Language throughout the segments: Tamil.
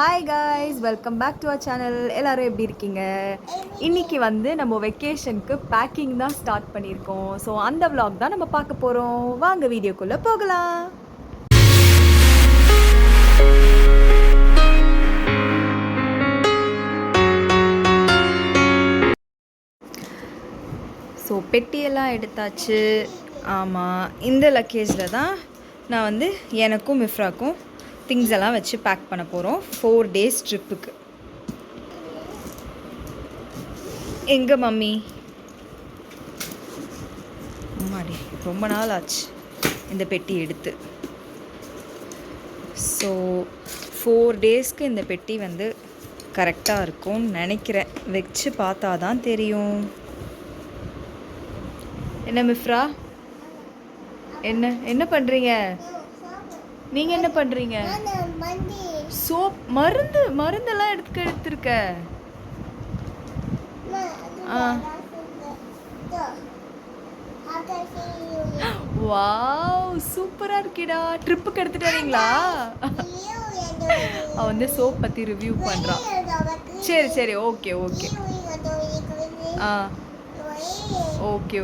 Hi guys, welcome back to our channel. எல்லோரும் எப்படி இருக்கீங்க? இன்றைக்கி வந்து நம்ம வெக்கேஷனுக்கு பேக்கிங் தான் ஸ்டார்ட் பண்ணியிருக்கோம். ஸோ அந்த vlog தான் நம்ம பார்க்க போகிறோம். வாங்க வீடியோக்குள்ளே போகலாம். ஸோ பெட்டியெல்லாம் எடுத்தாச்சு. ஆமாம், இந்த லக்கேஜில் தான் நான் வந்து எனக்கும் மிஃப்ராக்கும் திங்ஸ் எல்லாம் வச்சு பேக் பண்ண போகிறோம் 4 days ட்ரிப்புக்கு. எங்க மம்மி? அம்மாடி, ரொம்ப நாள் ஆச்சு இந்த பெட்டி எடுத்து. ஸோ 4 daysக்கு இந்த பெட்டி வந்து கரெக்டாக இருக்கும்னு நினைக்கிறேன். வச்சு பார்த்தா தான் தெரியும். என்ன மிஃப்ரா, என்ன பண்ணுறீங்க? நீங்கள் என்ன பண்ணுறீங்க? சோப் மருந்தெல்லாம் எடுத்துருக்க. வாவ், சூப்பராக இருக்கீடா. ட்ரிப்புக்கு எடுத்துகிட்டு வரீங்களா? அவன் வந்து சோப் பற்றி ரிவ்யூ பண்ணுறான். சரி ஓகே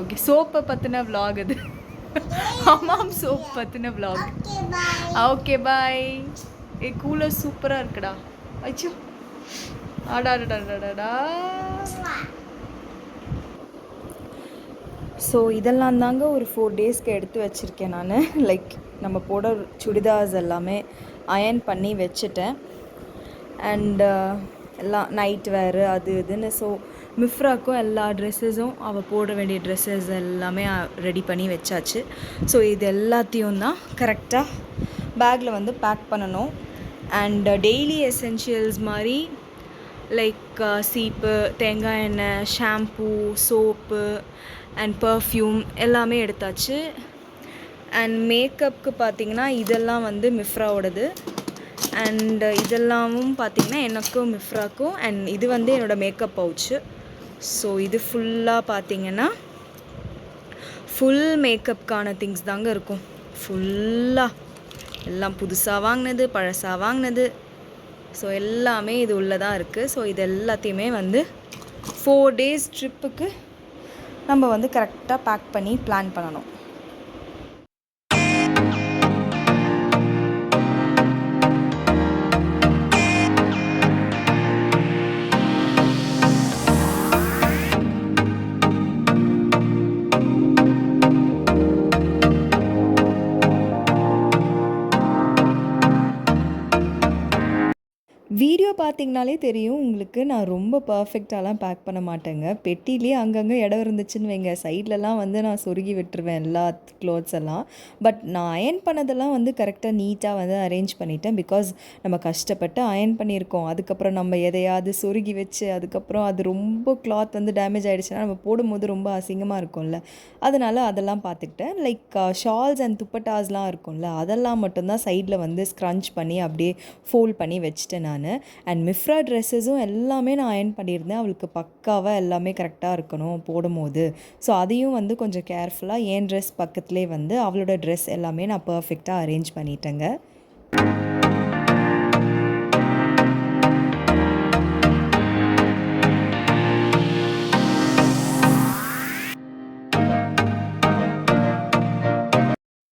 ஓகே சோப்பை பற்றின vlog அது. ஆமாம், சோப் பற்றின vlog. Okay bye. கூலர் சூப்பராக இருக்குடா. அச்சோ, ஆடாடா. ஸோ இதெல்லாம் தாங்க ஒரு 4 daysக்கு எடுத்து வச்சுருக்கேன் நான். லைக் நம்ம போட சுடிதார்ஸ் எல்லாமே அயர்ன் பண்ணி வச்சுட்டேன். அண்டு எல்லாம் நைட் வேறு அது இதுன்னு. ஸோ மிஃப்ராக்கும் எல்லா ட்ரெஸ்ஸஸும் அவள் போட வேண்டிய ட்ரெஸ்ஸஸ் எல்லாமே ரெடி பண்ணி வச்சாச்சு. ஸோ இது எல்லாத்தையும் தான் கரெக்டாக பேக்கில் வந்து பேக் பண்ணணும். அண்ட் டெய்லி எசென்ஷியல்ஸ் மாதிரி லைக் சீப்பு, தேங்காய் எண்ணெய், ஷாம்பூ, சோப்பு அண்ட் பர்ஃப்யூம் எல்லாமே எடுத்தாச்சு. அண்ட் மேக்கப்புக்கு பார்த்திங்கன்னா இதெல்லாம் வந்து மிஃப்ராவோடது. அண்ட் இதெல்லாமும் பார்த்திங்கன்னா எனக்கும் மிஃப்ராக்கும். அண்ட் இது வந்து என்னோடய மேக்கப் பவுச்சு. ஸோ இது ஃபுல்லாக பார்த்திங்கன்னா ஃபுல் மேக்கப்புக்கான திங்ஸ் தாங்க இருக்கும். ஃபுல்லாக எல்லாம் புதுசாக வாங்கினது, பழசாக வாங்கினது, ஸோ எல்லாமே இது உள்ளே தான் இருக்குது. ஸோ இது எல்லாத்தையுமே வந்து 4 days ட்ரிப்புக்கு நம்ம வந்து கரெக்டாக பேக் பண்ணி பிளான் பண்ணணும். வீடியோ பார்த்திங்கனாலே தெரியும் உங்களுக்கு, நான் ரொம்ப பர்ஃபெக்டாலாம் பேக் பண்ண மாட்டேங்க. பெட்டிலே அங்கங்கே இடம் இருந்துச்சுன்னு வைங்க, சைட்லலாம் வந்து நான் சொருகி விட்டுருவேன் எல்லா க்ளோத்ஸ் எல்லாம். பட் நான் அயர்ன் பண்ணதெல்லாம் வந்து கரெக்டாக நீட்டாக வந்து அரேஞ்ச் பண்ணிட்டேன். பிகாஸ் நம்ம கஷ்டப்பட்டு அயர்ன் பண்ணியிருக்கோம். அதுக்கப்புறம் நம்ம எதையாவது சொருகி வச்சு அதுக்கப்புறம் அது ரொம்ப கிளாத் வந்து டேமேஜ் ஆகிடுச்சுன்னா நம்ம போடும்போது ரொம்ப அசிங்கமாக இருக்கும்ல. அதனால் அதெல்லாம் பார்த்துக்கிட்டேன். லைக் ஷால்ஸ் அண்ட் துப்பட்டாஸ்லாம் இருக்கும்ல, அதெல்லாம் மட்டும்தான் சைடில் வந்து ஸ்க்ரன்ச் பண்ணி அப்படியே ஃபோல்ட் பண்ணி வச்சுட்டேன் நான். அண்ட் மிஃப்ரா ட்ரெஸ்ஸஸும் எல்லாமே நான் அயர்ன் பண்ணியிருந்தேன். அவளுக்கு பக்காவாக எல்லாமே கரெக்டாக இருக்கணும் போடும்போது. ஸோ அதையும் வந்து கொஞ்சம் கேர்ஃபுல்லாக என் ட்ரெஸ் பக்கத்துலேயே வந்து அவளோட ட்ரெஸ் எல்லாமே நான் பர்ஃபெக்டாக அரேஞ்ச் பண்ணிட்டேங்க.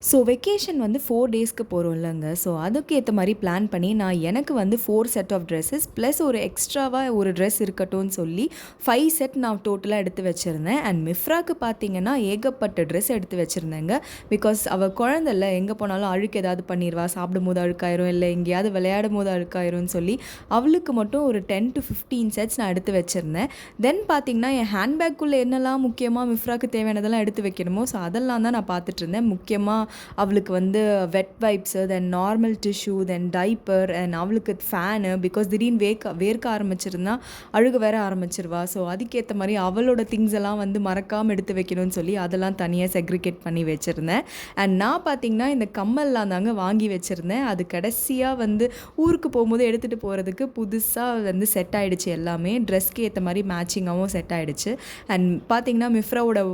ஸோ வெக்கேஷன் வந்து 4 daysக்கு போகிறோம் இல்லைங்க. ஸோ அதுக்கு ஏற்ற மாதிரி பிளான் பண்ணி நான் எனக்கு வந்து 4 set ஆஃப் ட்ரெஸ்ஸஸ் ப்ளஸ் ஒரு எக்ஸ்ட்ராவாக ஒரு ட்ரெஸ் இருக்கட்டும்னு சொல்லி 5 set நான் டோட்டலாக எடுத்து வச்சுருந்தேன். அண்ட் மிஃப்ராக்கு பார்த்திங்கன்னா ஏகப்பட்ட ட்ரெஸ் எடுத்து வச்சுருந்தேங்க. பிகாஸ் அவள் குழந்தைல எங்கே போனாலும் அழுக்கு ஏதாவது பண்ணிடுவா, சாப்பிடும் போது அழுக்காயிரும், இல்லை எங்கேயாவது விளையாடும் போது அழுக்காயிரும்னு சொல்லி அவளுக்கு மட்டும் ஒரு 10 to 15 sets நான் எடுத்து வச்சுருந்தேன். தென் பார்த்திங்கன்னா என் ஹேண்ட்பேக்குள்ளே என்னெல்லாம் முக்கியமாக மிஃப்ராக்கு தேவையானதெல்லாம் எடுத்து வைக்கணுமோ ஸோ அதெல்லாம் தான் நான் பார்த்துட்டு இருந்தேன். முக்கியமாக அவளுக்கு வந்து wet wipes, then normal tissue, then diaper, and அவளுக்கு ஃபேனு. பிகாஸ் திடீர்னு வேர்க்க ஆரம்பிச்சிருந்தா அழுக வேற ஆரம்பிச்சிருவா. ஸோ அதுக்கேற்ற மாதிரி அவளோட திங்ஸ் எல்லாம் வந்து மறக்காமல் எடுத்து வைக்கணும்னு சொல்லி அதெல்லாம் தனியாக செக்ரிகேட் பண்ணி வச்சுருந்தேன். அண்ட் நான் பார்த்திங்கன்னா இந்த கம்மல்லாம் தாங்க வாங்கி வச்சுருந்தேன். அது கடைசியாக வந்து ஊருக்கு போகும்போது எடுத்துகிட்டு போகிறதுக்கு புதுசாக வந்து செட் ஆகிடுச்சு. எல்லாமே ட்ரெஸ்க்கு ஏற்ற மாதிரி மேட்சிங்காகவும் செட் ஆகிடுச்சு. அண்ட் பார்த்திங்கன்னா மிஃப்ராவோட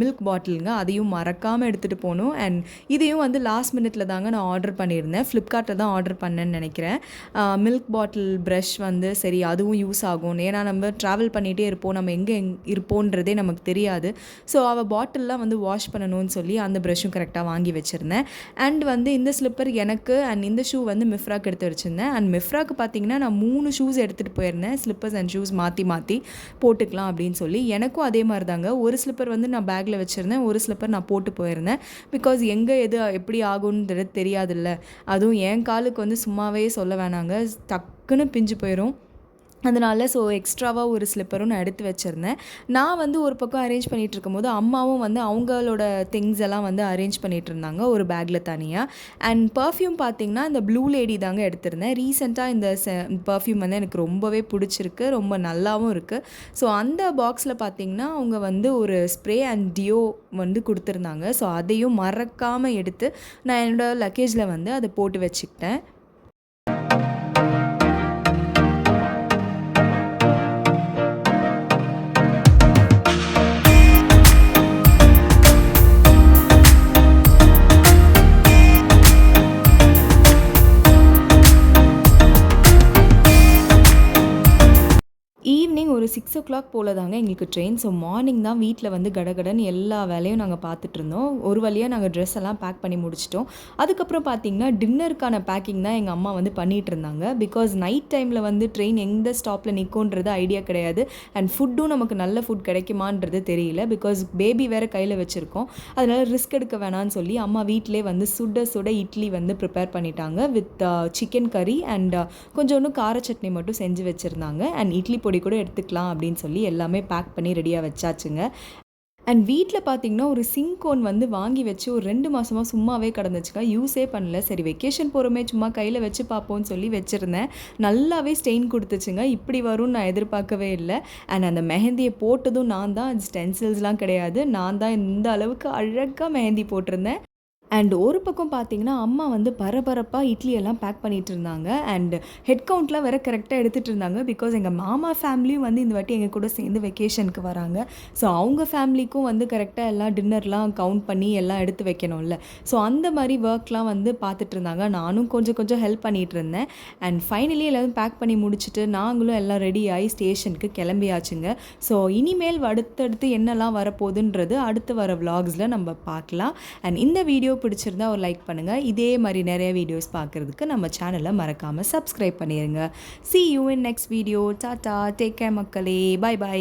மில்க் பாட்டிலுங்க, அதையும் மறக்காமல் எடுத்துகிட்டு போகணும். அண்ட் இதையும் வந்து லாஸ்ட் மினிட்ல தாங்க நான் ஆர்டர் பண்ணியிருந்தேன். ஃப்ளிப்கார்ட்டில் தான் ஆர்டர் பண்ணேன்னு நினைக்கிறேன். மில்க் பாட்டில் ப்ரஷ் வந்து சரி அதுவும் யூஸ் ஆகும். ஏன்னா நம்ம ட்ராவல் பண்ணிகிட்டே இருப்போம், நம்ம எங்கே இருப்போன்றதே நமக்கு தெரியாது. ஸோ அவள் பாட்டில்லாம் வந்து வாஷ் பண்ணணும்னு சொல்லி அந்த ப்ரஷ்ஷும் கரெக்டாக வாங்கி வச்சுருந்தேன். அண்ட் வந்து இந்த ஸ்லிப்பர் எனக்கு அண்ட் இந்த ஷூ வந்து மிஃப்ராக்கு எடுத்து வச்சுருந்தேன். அண்ட் மிஃப்ராக்கு பார்த்தீங்கன்னா நான் 3 ஷூஸ் எடுத்துகிட்டு போயிருந்தேன், ஸ்லிப்பர்ஸ் அண்ட் ஷூஸ் மாற்றி போட்டுக்கலாம் அப்படின்னு சொல்லி. எனக்கும் அதே மாதிரி தாங்க, ஒரு ஸ்லிப்பர் வந்து நான் பேக்கில் வச்சுருந்தேன், ஒரு ஸ்லிப்பர் நான் போட்டு போயிருந்தேன். பிகாஸ் எங்கே எது எப்படி ஆகுன்றது தெரியாதுல்ல. அதுவும் என் காலுக்கு வந்து சும்மாவே சொல்ல வேணாங்க, டக்குன்னு பிஞ்சு போயிடும். அதனால் ஸோ எக்ஸ்ட்ராவாக ஒரு ஸ்லிப்பரும் நான் எடுத்து வச்சுருந்தேன். நான் வந்து ஒரு பக்கம் அரேஞ்ச் பண்ணிகிட்டு இருக்கும்போது அம்மாவும் வந்து அவங்களோட திங்ஸ் எல்லாம் வந்து அரேஞ்ச் பண்ணிகிட்டு இருந்தாங்க ஒரு பேக்கில் தனியாக. அண்ட் பர்ஃப்யூம் பார்த்திங்கன்னா இந்த ப்ளூ லேடி தாங்க எடுத்திருந்தேன். ரீசெண்டாக இந்த பர்ஃப்யூம் வந்து எனக்கு ரொம்பவே பிடிச்சிருக்கு, ரொம்ப நல்லாவும் இருக்குது. ஸோ அந்த பாக்ஸில் பார்த்திங்கன்னா அவங்க வந்து ஒரு ஸ்ப்ரே அண்ட் டியோ வந்து கொடுத்துருந்தாங்க. ஸோ அதையும் மறக்காமல் எடுத்து நான் என்னோடய லக்கேஜில் வந்து அதை போட்டு வச்சுக்கிட்டேன். ஈவினிங் ஒரு 6:00 போல் தாங்க எங்களுக்கு ட்ரெயின். ஸோ மார்னிங் தான் வீட்டில் வந்து கடகடன்னு எல்லா வேலையும் நாங்கள் பார்த்துட்ருந்தோம். ஒரு வழியாக நாங்கள் ட்ரெஸ் எல்லாம் பேக் பண்ணி முடிச்சிட்டோம். அதுக்கப்புறம் பார்த்திங்கன்னா டின்னருக்கான பேக்கிங் தான் எங்கள் அம்மா வந்து பண்ணிகிட்டு இருந்தாங்க. பிகாஸ் நைட் டைமில் வந்து ட்ரெயின் எந்த ஸ்டாப்பில் நிற்கும்ன்றது ஐடியா கிடையாது. அண்ட் ஃபுட்டும் நமக்கு நல்ல ஃபுட் கிடைக்குமான்றது தெரியல. பிகாஸ் பேபி வேறு கையில் வச்சுருக்கோம். அதனால் ரிஸ்க் எடுக்க வேணான்னு சொல்லி அம்மா வீட்டிலே வந்து சுட சுட இட்லி வந்து ப்ரிப்பேர் பண்ணிட்டாங்க வித் சிக்கன் கறி அண்ட் கொஞ்சோண்டு கார சட்னி மட்டும் செஞ்சு வச்சுருந்தாங்க. அண்ட் இட்லி பொடி கூட எடுத்துக்கலாம் அப்படின்னு சொல்லி எல்லாமே பேக் பண்ணி ரெடியாக வச்சாச்சுங்க. அண்ட் வீட்டில் பார்த்திங்கன்னா ஒரு சிங்கோன் வந்து வாங்கி வச்சு ஒரு 2 மாதமாக சும்மாவே கிடந்துச்சுக்கா, யூஸே பண்ணல. சரி வெக்கேஷன் போகிறோமே சும்மா கையில் வச்சு பார்ப்போம்னு சொல்லி வச்சுருந்தேன். நல்லாவே ஸ்டெயின் கொடுத்துச்சுங்க. இப்படி வரும்னு நான் எதிர்பார்க்கவே இல்லை. அண்ட் அந்த மெஹந்தியை போட்டதும் நான் தான், ஸ்டென்சில்ஸ்லாம் கிடையாது, நான் தான் இந்த அளவுக்கு அழகாக மெஹந்தி போட்டிருந்தேன். அண்ட் ஒரு பக்கம் பார்த்திங்கன்னா அம்மா வந்து பரபரப்பாக இட்லியெல்லாம் பேக் பண்ணிகிட்டு இருந்தாங்க. அண்ட் ஹெட் கவுண்ட்லாம் வேறு கரெக்டாக எடுத்துகிட்டு இருந்தாங்க. பிகாஸ் எங்கள் மாமா ஃபேமிலியும் வந்து இந்த வாட்டி எங்கள் கூட சேர்ந்து வெக்கேஷனுக்கு வராங்க. ஸோ அவங்க ஃபேமிலிக்கும் வந்து கரெக்டாக எல்லாம் டின்னர்லாம் கவுண்ட் பண்ணி எல்லாம் எடுத்து வைக்கணும்ல. ஸோ அந்த மாதிரி ஒர்க்லாம் வந்து பார்த்துட்டு இருந்தாங்க. நானும் கொஞ்சம் கொஞ்சம் ஹெல்ப் பண்ணிகிட்டு இருந்தேன். அண்ட் ஃபைனலி எல்லோரும் பேக் பண்ணி முடிச்சுட்டு நாங்களும் எல்லாம் ரெடி ஆகி ஸ்டேஷனுக்கு கிளம்பியாச்சுங்க. ஸோ இனிமேல் அடுத்தடுத்து என்னெல்லாம் வரப்போகுதுன்றது அடுத்து வர விலாக்ஸில் நம்ம பார்க்கலாம். அண்ட் இந்த வீடியோ பிடிச்சிருந்தா ஒரு லைக் பண்ணுங்கள். இதே மாதிரி நிறைய வீடியோஸ் பார்க்குறதுக்கு நம்ம சேனலை மறக்காமல் சப்ஸ்கிரைப் பண்ணிடுங்க. See you in next video. Tata, take care மக்களே, பை பை.